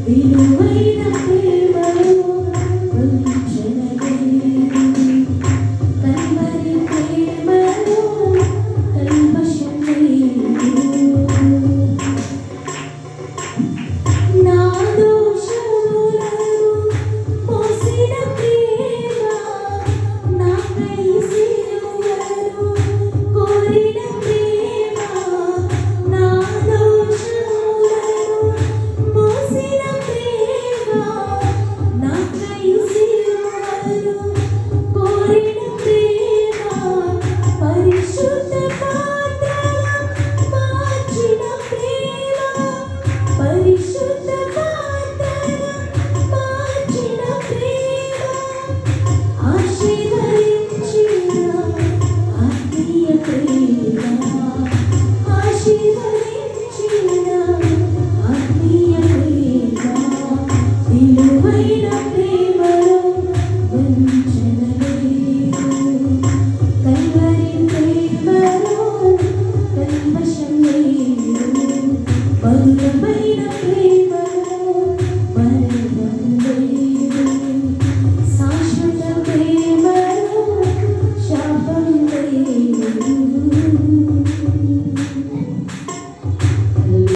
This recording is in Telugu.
విలువైన ప్రేమలో వంచనలేదు, కల్వరి ప్రేమలో కల్మషం లేదు. నా దోషములను మోసిన ప్రేమ, నాకై సిలువను కోరిన ప్రేమ, నా దోషములను మోసిన ప్రేమ, నాకై సిలువను కోరిన ప్రేమ, పరిశుద్ధ పాత్రగా మార్చిన ప్రేమ, పరిశుద్ధ పాత్రగా మార్చిన ప్రేమ, ఆశీర్వదించిన ఆత్మీయ ప్రేమ, ఆశీర్వదించిన ఆత్మీయ ప్రేమ, విలువైన ప్రేమలో వంచన లేదు, కల్వరి ప్రేమలో కల్మషం లేదు, మధురమైన ప్రేమ.